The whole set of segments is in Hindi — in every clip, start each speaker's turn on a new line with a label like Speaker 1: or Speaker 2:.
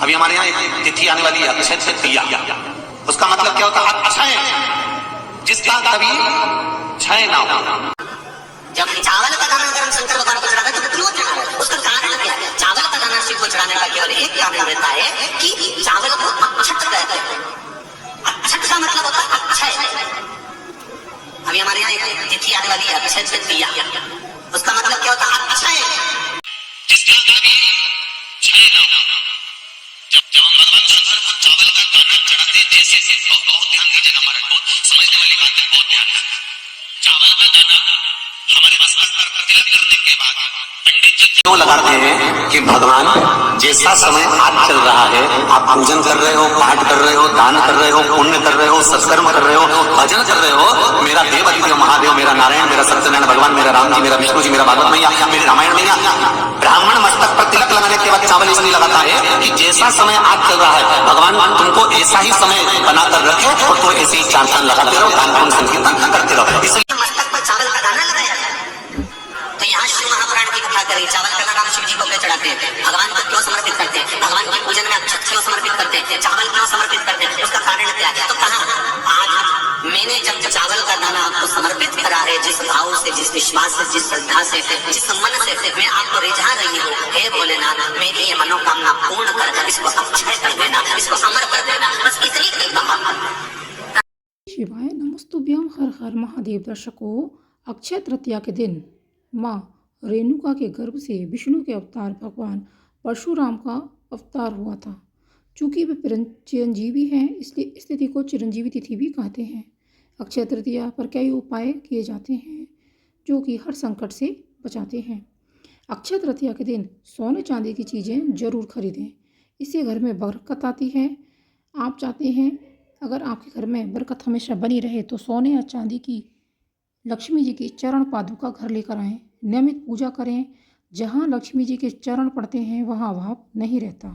Speaker 1: अभी हमारे यहाँ एक तिथि आने वाली है, अक्षय तृतीया। उसका मतलब क्या होता है? अक्षय, जिसका कभी क्षय ना हो।
Speaker 2: जब चावल का दाना अगर हम शंकर भगवान को चढ़ाते तो क्यों चढ़ाते? उसका कारण क्या है? चावल का दाना शिव को चढ़ाने का केवल एक कारण रहता है कि चावल को अक्षत कहते हैं। अक्षत का मतलब होता है अक्षय। अभी हमारे यहाँ एक तिथि आने वाली है, अक्षय तृतीया। उसका मतलब क्या होता है? अक्षय,
Speaker 1: जिसका कभी क्षय ना हो। जब हम भगवान शंकर को चावल का दाना चढ़ाते, जैसे बहुत ध्यान दीजिएगा महाराज, बहुत समझने वाली बात है, बहुत ध्यान। चावल का दाना हमारे मस्तक पर तिलक करने के बाद पंडित जी क्यों लगाते हैं कि भगवान जैसा समय आज चल रहा है, आप पूजन कर रहे हो, पाठ कर रहे हो, दान कर रहे हो, पुण्य कर रहे हो, सत्कर्म कर रहे हो, भजन कर रहे हो, मेरा देव अधिदेव महादेव, मेरा नारायण, मेरा सत्यनारायण भगवान, मेरा राम जी, मेरा विष्णु जी, मेरा भागवत मैया, मेरी रामायण मैया। ब्राह्मण मस्तक पर तिलक लगाने के बाद चावल इसलिए लगाता है कि जैसा समय आज चल रहा है, भगवान तुमको ऐसा ही समय बनाकर रखे और तो ऐसे ही चार चांद लगाते रहो, दान पुण्य संकीर्तन करते रहो। इसलिए
Speaker 2: मस्तक पर चावल का दाना लगाया जाता है। तो यहाँ शिव महापुराण की कथा करें, चावल का दाना शिव जी को क्यों चढ़ाते हैं, भगवान को क्यों समर्पित करते हैं, भगवान के पूजन में अक्षत क्यों समर्पित करते हैं, चावल क्यों समर्पित करते हैं, उसका कारण क्या है? तो कहा आज मैंने जब चावल का दाना आपको समर्पित करा है, जिस भाव से, जिस विश्वास से, जिस श्रद्धा से, जिस मन से मैं आपको रिझा रही हूँ, हे भोलेनाथ मेरी ये मनोकामना पूर्ण कर, इसको अक्षय कर देना, इसको अमर कर देना, बस इतनी कृपा।
Speaker 3: शिवाय नमस्तुभ्यम। हर हर महादेव। दर्शकों, अक्षय तृतीया के दिन माँ रेणुका के गर्भ से विष्णु के अवतार भगवान परशुराम का अवतार हुआ था। चूँकि वे चिरंजीवी हैं, इसलिए इस तिथि को चिरंजीवी तिथि भी कहते हैं। अक्षय तृतीया पर कई उपाय किए जाते हैं जो कि हर संकट से बचाते हैं। अक्षय तृतीया के दिन सोने चांदी की चीज़ें जरूर खरीदें, इससे घर में बरकत आती है। आप चाहते हैं अगर आपके घर में बरकत हमेशा बनी रहे तो सोने या चांदी की लक्ष्मी जी की चरण पादुका घर लेकर आएं। नियमित पूजा करें। जहाँ लक्ष्मी जी के चरण पड़ते हैं वहाँ अभाव नहीं रहता।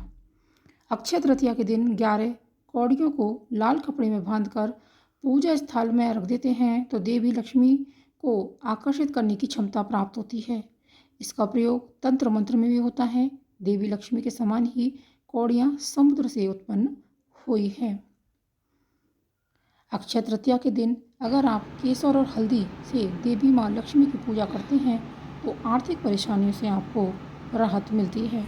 Speaker 3: अक्षय तृतीया के दिन 11 कौड़ियों को लाल कपड़े में बांधकर पूजा स्थल में रख देते हैं तो देवी लक्ष्मी को आकर्षित करने की क्षमता प्राप्त होती है। इसका प्रयोग तंत्र मंत्र में भी होता है। देवी लक्ष्मी के समान ही कौड़ियाँ समुद्र से उत्पन्न हुई हैं। अक्षय तृतीया के दिन अगर आप केसर और हल्दी से देवी माँ लक्ष्मी की पूजा करते हैं तो आर्थिक परेशानियों से आपको राहत मिलती है।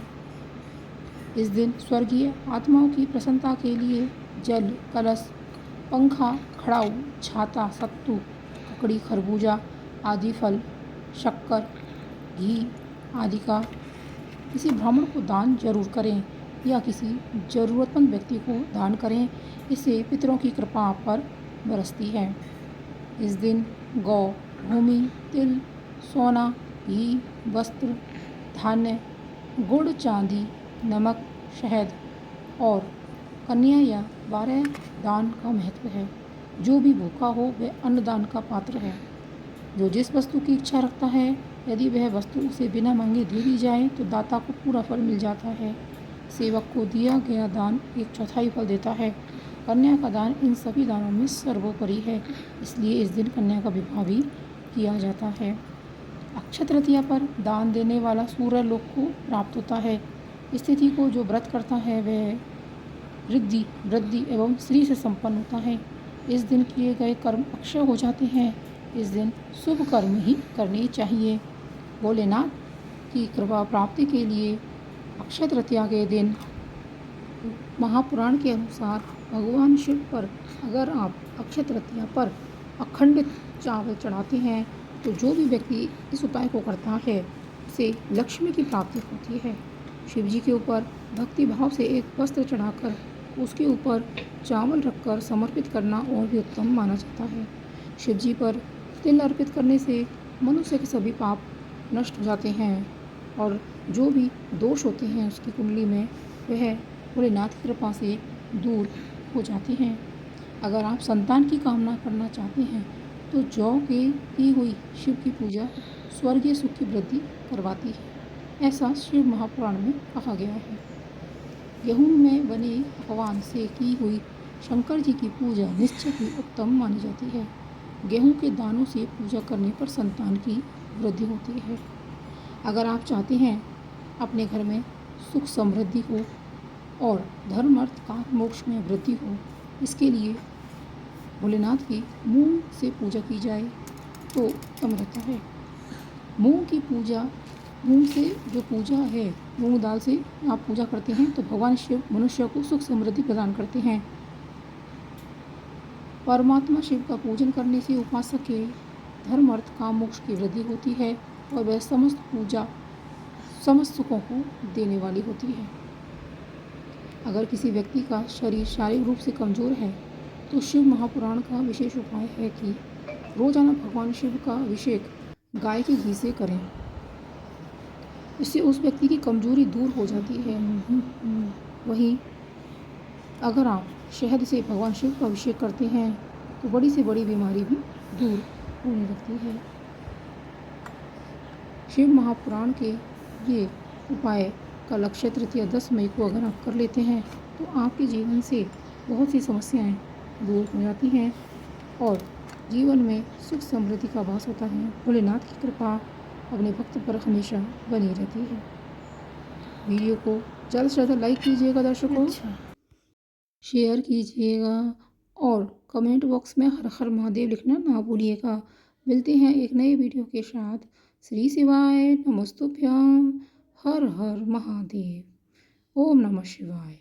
Speaker 3: इस दिन स्वर्गीय आत्माओं की प्रसन्नता के लिए जल, कलश, पंखा, खड़ाऊ, छाता, सत्तू, ककड़ी, खरबूजा आदि फल, शक्कर, घी आदि का किसी ब्राह्मण को दान जरूर करें या किसी ज़रूरतमंद व्यक्ति को दान करें। इससे पितरों की कृपा आप पर बरसती है। इस दिन गौ, भूमि, तिल, सोना, घी, वस्त्र, धान्य, गुड़, चांदी, नमक, शहद और कन्या या 12 दान का महत्व है। जो भी भूखा हो वह अन्नदान का पात्र है। जो जिस वस्तु की इच्छा रखता है, यदि वह वस्तु उसे बिना मांगे दे दी जाए तो दाता को पूरा फल मिल जाता है। सेवक को दिया गया दान 1/4 फल देता है। कन्या का दान इन सभी दानों में सर्वोपरि है, इसलिए इस दिन कन्या का विवाह भी किया जाता है। अक्षय तृतीया पर दान देने वाला सूर्य लोक को प्राप्त होता है। इस तिथि को जो व्रत करता है वह रिद्धि, वृद्धि एवं श्री से संपन्न होता है। इस दिन किए गए कर्म अक्षय हो जाते हैं। इस दिन शुभ कर्म ही करने चाहिए। भोलेनाथ की कृपा प्राप्ति के लिए अक्षय तृतीया के दिन महापुराण के अनुसार भगवान शिव पर अगर आप अक्षय तृतीया पर अखंडित चावल चढ़ाते हैं तो जो भी व्यक्ति इस उपाय को करता है उसे लक्ष्मी की प्राप्ति होती है। शिव जी के ऊपर भक्ति भाव से एक वस्त्र चढ़ाकर उसके ऊपर चावल रखकर समर्पित करना और भी उत्तम माना जाता है। शिव जी पर तिल अर्पित करने से मनुष्य के सभी पाप नष्ट हो जाते हैं और जो भी दोष होते हैं उसकी कुंडली में वह भोलेनाथ की कृपा से दूर हो जाती हैं। अगर आप संतान की कामना करना चाहते हैं तो जौ के की हुई शिव की पूजा स्वर्गीय सुख की वृद्धि करवाती है, ऐसा शिव महापुराण में कहा गया है। गेहूं में बने पकवान से की हुई शंकर जी की पूजा निश्चित ही उत्तम मानी जाती है। गेहूं के दानों से पूजा करने पर संतान की वृद्धि होती है। अगर आप चाहते हैं अपने घर में सुख समृद्धि हो और धर्म अर्थ काम मोक्ष में वृद्धि हो, इसके लिए भोलेनाथ की मूंग से पूजा की जाए तो उत्तम रहता है। मूंग की पूजा, मूंग से जो पूजा है, मूंग दाल से आप पूजा करते हैं तो भगवान शिव मनुष्य को सुख समृद्धि प्रदान करते हैं। परमात्मा शिव का पूजन करने से उपासक के धर्म अर्थ काम मोक्ष की वृद्धि होती है और वह समस्त पूजा समस्त सुखों को देने वाली होती है। अगर किसी व्यक्ति का शरीर शारीरिक रूप से कमज़ोर है तो शिव महापुराण का विशेष उपाय है कि रोजाना भगवान शिव का अभिषेक गाय के घी से करें। इससे उस व्यक्ति की कमजोरी दूर हो जाती है। वहीं अगर आप शहद से भगवान शिव का अभिषेक करते हैं तो बड़ी से बड़ी बीमारी भी दूर होने लगती है। शिव महापुराण के ये उपाय का लक्ष्य तृतीया 10 मई को अगर आप कर लेते हैं तो आपके जीवन से बहुत सी समस्याएं दूर हो जाती हैं और जीवन में सुख समृद्धि का वास होता है। भोलेनाथ की कृपा अपने भक्त पर हमेशा बनी रहती है। वीडियो को ज़्यादा से ज़्यादा लाइक कीजिएगा दर्शकों, शेयर कीजिएगा और कमेंट बॉक्स में हर हर महादेव लिखना ना भूलिएगा। मिलते हैं एक नए वीडियो के साथ। श्री शिवाय नमस्तुभ्यम। हर हर महादेव। ओम नमः शिवाय।